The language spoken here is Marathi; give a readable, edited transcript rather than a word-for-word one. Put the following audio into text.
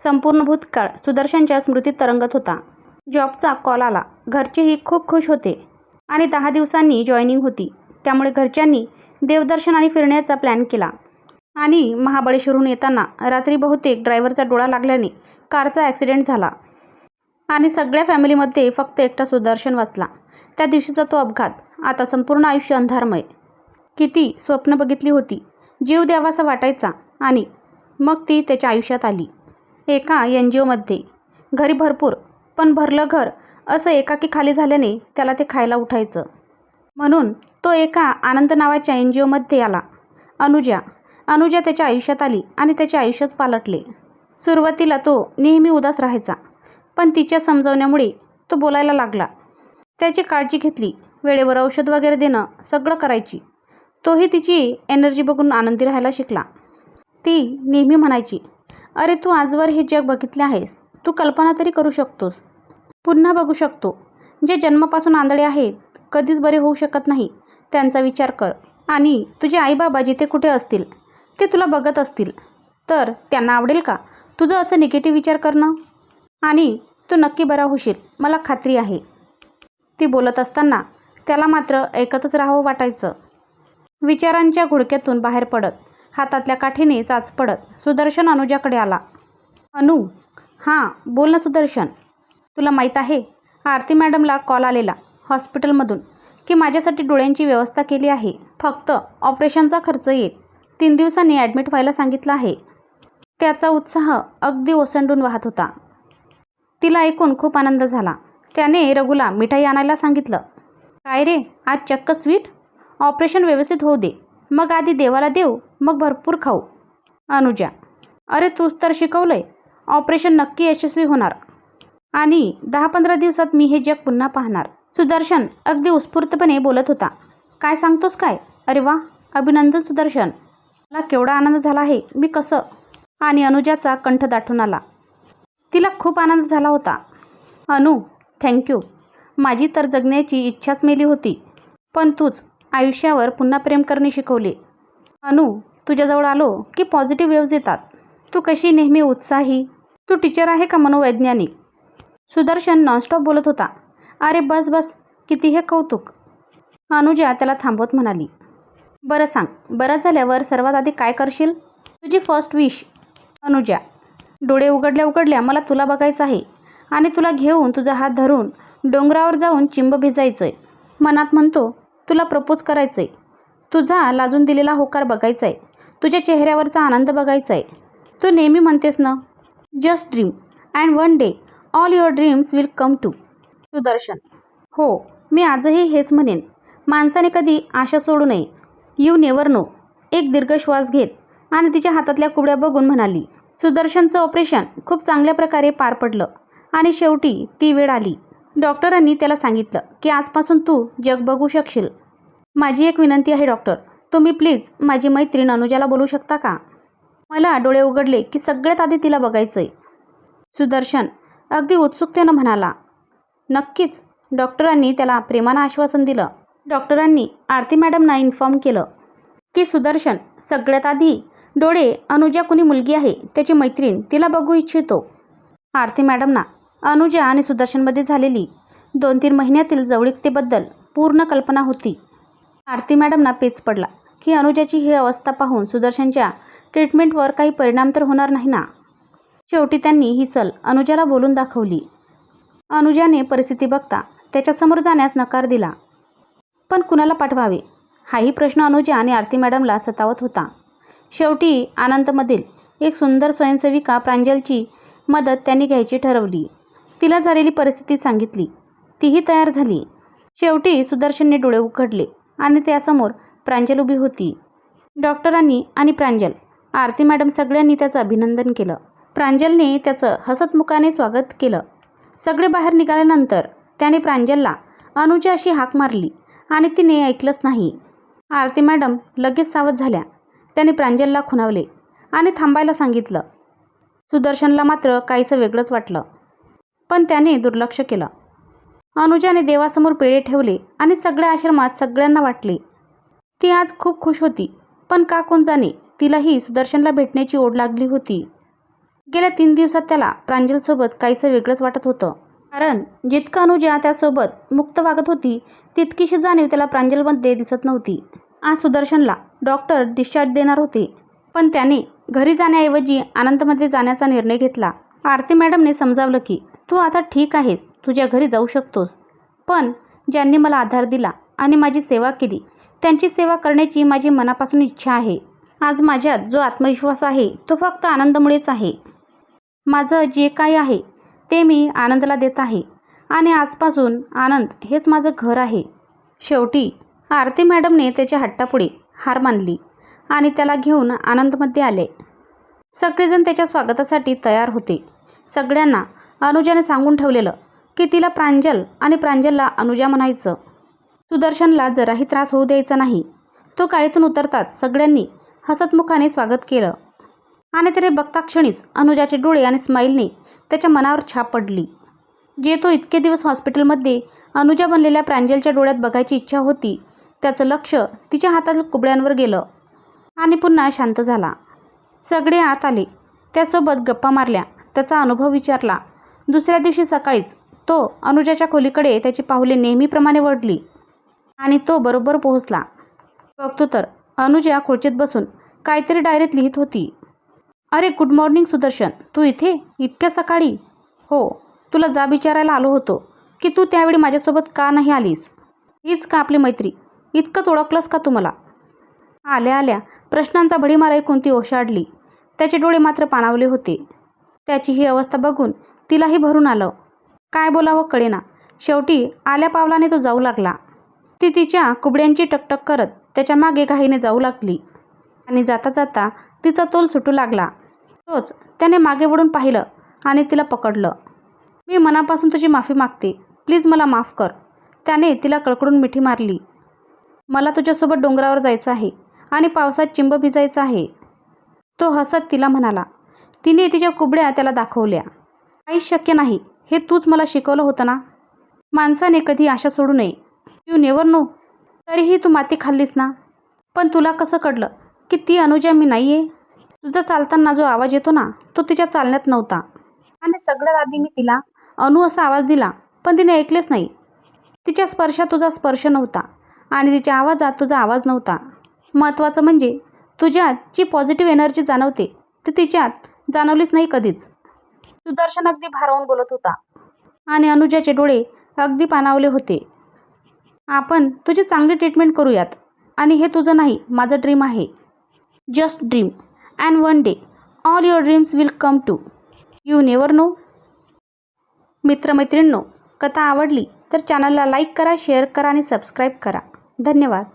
संपूर्ण भूतकाळ सुदर्शनच्या स्मृतीत तरंगत होता. जॉबचा कॉल आला. घरचेही खूप खुश होते आणि 10 दिवसांनी जॉईनिंग होती. त्यामुळे घरच्यांनी देवदर्शन आणि फिरण्याचा प्लॅन केला. आणि महाबळेश्वरहून येताना रात्री बहुतेक ड्रायव्हरचा डोळा लागल्याने कारचा ॲक्सिडेंट झाला आणि सगळ्या फॅमिलीमध्ये फक्त एकटा सुदर्शन वाचला. त्या दिवशीचा तो अपघात आता संपूर्ण आयुष्य अंधारमय. किती स्वप्न बघितली होती, जीव द्यावासा वाटायचा आणि मग ती त्याच्या आयुष्यात आली. एका NGOमध्ये. घरी भरपूर, पण भरलं घर असं एकाकी खाली झाल्याने त्याला ते खायला उठायचं. म्हणून तो एका आनंद नावाच्या NGOमध्ये आला. अनुजा त्याच्या आयुष्यात आली आणि त्याचे आयुष्यच पालटले. सुरुवातीला तो नेहमी उदास राहायचा, पण तिच्या समजावण्यामुळे तो बोलायला लागला. त्याची काळजी घेतली, वेळेवर औषध वगैरे देणं सगळं करायची. तोही तिची एनर्जी बघून आनंदी राहायला शिकला. ती नेहमी म्हणायची, अरे तू आजवर हे जग बघितले आहेस, तू कल्पना तरी करू शकतोस, पुन्हा बघू शकतो. जे जन्मापासून आंधळे आहेत, कधीच बरे होऊ शकत नाही, त्यांचा विचार कर. आणि तुझे आईबाबा जिथे कुठे असतील ते तुला बघत असतील तर त्यांना आवडेल का तुझं असं निगेटिव्ह विचार करणं? आणि तू नक्की बरा होशील, मला खात्री आहे. ती बोलत असताना त्याला मात्र ऐकतच राहावं वाटायचं. विचारांच्या घुडक्यातून बाहेर पडत, हातातल्या काठीने चाच पडत सुदर्शन अनुजाकडे आला. अनु, हां बोल ना सुदर्शन. तुला माहीत आहे, आरती मॅडमला कॉल आलेला हॉस्पिटलमधून की माझ्यासाठी डोळ्यांची व्यवस्था केली आहे. फक्त ऑपरेशनचा खर्च येईल. 3 दिवसांनी ॲडमिट व्हायला सांगितलं आहे. त्याचा उत्साह अगदी ओसंडून वाहत होता. तिला ऐकून खूप आनंद झाला. त्याने रघुला मिठाई आणायला सांगितलं. काय रे, आज चक्क स्वीट? ऑपरेशन व्यवस्थित होऊ दे, मग आधी देवाला देऊ, मग भरपूर खाऊ. अनुजा, अरे तूच तर शिकवलंय, ऑपरेशन नक्की यशस्वी होणार आणि 10-15 दिवसात मी हे जग पुन्हा पाहणार. सुदर्शन अगदी उत्स्फूर्तपणे बोलत होता. काय सांगतोस काय? अरे वा, अभिनंदन सुदर्शन, मला केवढा आनंद झाला आहे. मी कसं? आणि अनुजाचा कंठ दाटून आला. तिला खूप आनंद झाला होता. अनु, थँक्यू. माझी तर जगण्याची इच्छाच मेली होती, पण तूच आयुष्यावर पुन्हा प्रेम करणे शिकवले. अनु, तुझ्याजवळ आलो की पॉझिटिव्ह वेव्ज येतात. तू कशी नेहमी उत्साही. तू टीचर आहे का मनोवैज्ञानिक? सुदर्शन नॉनस्टॉप बोलत होता. अरे बस बस, किती हे कौतुक. अनुजा त्याला थांबवत म्हणाली. बरं सांग, बरं झाल्यावर सर्वात आधी काय करशील? तुझी फर्स्ट विश. अनुजा, डोळे उघडल्या उघडल्या मला तुला बघायचं आहे आणि तुला घेऊन तुझा हात धरून डोंगरावर जाऊन चिंब भिजायचं आहे. मनात म्हणतो तुला प्रपोज करायचं आहे. तुझा लाजून दिलेला होकार बघायचा आहे. तुझ्या चेहऱ्यावरचा आनंद बघायचा आहे. तू नेहमी म्हणतेस ना, just dream and one day all your dreams will come true. Sudarshan, हो, मी आजही हेच म्हणेन. माणसाने कधी आशा सोडू नये. You never no. एक दीर्घ श्वास घेत आणि तिच्या हातातल्या कुबड्या बघून म्हणाली. सुदर्शनचं ऑपरेशन खूप चांगल्या प्रकारे पार पडलं आणि शेवटी ती वेळ आली. डॉक्टरांनी त्याला सांगितलं की आजपासून तू जग बघू शकशील. माझी एक विनंती आहे डॉक्टर, तुम्ही प्लीज माझी मैत्रीण अनुजाला बोलू शकता का? मला डोळे उघडले की सगळ्यात आधी तिला बघायचं आहे. सुदर्शन अगदी उत्सुकतेनं म्हणाला. नक्कीच. डॉक्टरांनी त्याला प्रेमानं आश्वासन दिलं. डॉक्टरांनी आरती मॅडमना इन्फॉर्म केलं की सुदर्शन सगळ्यात आधी डोळे अनुजा कुणी मुलगी आहे त्याची मैत्रीण तिला बघू इच्छितो. आरती मॅडमना अनुजा आणि सुदर्शनमध्ये झालेली 2-3 महिन्यातील जवळीकतेबद्दल पूर्ण कल्पना होती. आरती मॅडमना पेच पडला की अनुजाची ही अवस्था पाहून सुदर्शनच्या ट्रीटमेंटवर काही परिणाम तर होणार नाही ना. शेवटी त्यांनी ही सल अनुजाला बोलून दाखवली. अनुजाने परिस्थिती बघता त्याच्यासमोर जाण्यास नकार दिला. पण कुणाला पाठवावे हाही प्रश्न अनुजा आणि आरती मॅडमला सतावत होता. शेवटी आनंदमधील एक सुंदर स्वयंसेविका प्रांजलची मदत त्यांनी घ्यायची ठरवली. तिला झालेली परिस्थिती सांगितली. तीही तयार झाली. शेवटी सुदर्शनने डोळे उघडले आणि त्यासमोर प्रांजल उभी होती. डॉक्टरांनी आणि प्रांजल, आरती मॅडम सगळ्यांनी त्याचं अभिनंदन केलं. प्रांजलने त्याचं हसतमुखाने स्वागत केलं. सगळे बाहेर निघाल्यानंतर त्याने प्रांजलला अनुजा अशी हाक मारली आणि तिने ऐकलंच नाही. आरती मॅडम लगेच सावध झाल्या. त्याने प्रांजलला खुणावले आणि थांबायला सांगितलं. सुदर्शनला मात्र काहीसं वेगळंच वाटलं, पण त्याने दुर्लक्ष केलं. अनुजाने देवासमोर पेढे ठेवले आणि सगळ्या आश्रमात सगळ्यांना वाटले. ती आज खूप खुश होती, पण का कोण जाणे तिलाही सुदर्शनला भेटण्याची ओढ लागली होती. गेल्या 3 दिवसात त्याला प्रांजलसोबत काहीसं वेगळंच वाटत होतं. कारण जितकं अनुजा त्यासोबत मुक्त वागत होती तितकीशी जाणीव त्याला प्रांजलमध्ये दिसत नव्हती. आज सुदर्शनला डॉक्टर डिस्चार्ज देणार होते, पण त्याने घरी जाण्याऐवजी आनंदमध्ये जाण्याचा निर्णय घेतला. आरती मॅडमने समजावलं की तू आता ठीक आहेस, तुझ्या घरी जाऊ शकतोस. पण ज्यांनी मला आधार दिला आणि माझी सेवा केली त्यांची सेवा करण्याची माझी मनापासून इच्छा आहे. आज माझ्यात जो आत्मविश्वास आहे तो फक्त आनंदमुळेच आहे. माझं जे काही आहे ते मी आनंदला देत आहे आणि आजपासून आनंद हेच माझं घर आहे. शेवटी आरती मॅडमने त्याच्या हट्टापुढे हार मानली आणि त्याला घेऊन आनंदमध्ये आले. सगळेजण त्याच्या स्वागतासाठी तयार होते. सगळ्यांना अनुजाने सांगून ठेवलेलं की तिला प्रांजल आणि प्रांजलला अनुजा म्हणायचं. सुदर्शनला जराही त्रास होऊ द्यायचा नाही. तो गाडीतून उतरताच सगळ्यांनी हसतमुखाने स्वागत केलं आणि त्याने बघता क्षणीच अनुजाचे डोळे आणि स्माईलने त्याच्या मनावर छाप पडली. जे तो इतके दिवस हॉस्पिटलमध्ये अनुजा बनलेल्या प्रांजलच्या डोळ्यात बघायची इच्छा होती त्याचं लक्ष तिच्या हातातील कुबड्यांवर गेलं आणि पुन्हा शांत झाला. सगळे आत आले, त्यासोबत गप्पा मारल्या, त्याचा अनुभव विचारला. दुसऱ्या दिवशी सकाळीच तो अनुजाच्या खोलीकडे त्याची पाऊले नेहमीप्रमाणे वळली आणि तो बरोबर पोहोचला. बघतो तर अनुजा खुर्चीत बसून काहीतरी डायरीत लिहित होती. अरे गुड मॉर्निंग सुदर्शन, तू इथे इतक्या सकाळी? हो, तुला जाब विचारायला आलो होतो की तू त्यावेळी माझ्यासोबत का नाही आलीस. हीच का आपली मैत्री? इतकंच ओळखलंस का तू मला? आल्या आल्या प्रश्नांचा भडीमार ऐकून ती ओशाडली. त्याचे डोळे मात्र पाणावले होते. त्याची ही अवस्था बघून तिलाही भरून आलं. काय बोलावं कळेना. शेवटी आल्या पावलाने तो जाऊ लागला. ती तिच्या कुबड्यांची टकटक करत त्याच्या मागे घाईने जाऊ लागली आणि जाता जाता तिचा तोल सुटू लागला. तोच त्याने मागे वळून पाहिलं आणि तिला पकडलं. मी मनापासून तुझी माफी मागते, प्लीज मला माफ कर. त्याने तिला कळकळून मिठी मारली. मला तुझ्यासोबत डोंगरावर जायचं आहे आणि पावसात चिंब भिजायचं आहे, तो हसत तिला म्हणाला. तिने तिच्या कुबड्या त्याला दाखवल्या. काहीच शक्य नाही, हे तूच मला शिकवलं होतं ना. माणसाने कधी आशा सोडू नये. You never no. तरीही तू माती खाल्लीस ना. पण तुला कसं कळलं की ती अनुजा मी नाही आहे? तुझा चालताना जो आवाज येतो ना तो तिच्या चालण्यात नव्हता आणि सगळ्यात आधी मी तिला अनु असा आवाज दिला पण तिने ऐकलेच नाही. तिच्या स्पर्शात तुझा स्पर्श नव्हता आणि तिच्या आवाजात तुझा आवाज नव्हता. महत्त्वाचं म्हणजे तुझ्यात जी पॉझिटिव्ह एनर्जी जाणवते ती तिच्यात जाणवलीच नाही कधीच. सुदर्शन अगदी भारावून बोलत होता आणि अनुजाचे डोळे अगदी पाणावले होते. आपण तुझी चांगली ट्रीटमेंट करूयात आणि हे तुझं नाही, माझं ड्रीम आहे. Just dream and one day all your dreams will come true. You never know. मित्रमैत्रिणींनो, कथा आवडली तर चॅनलला लाईक करा, शेअर करा आणि सबस्क्राईब करा. धन्यवाद.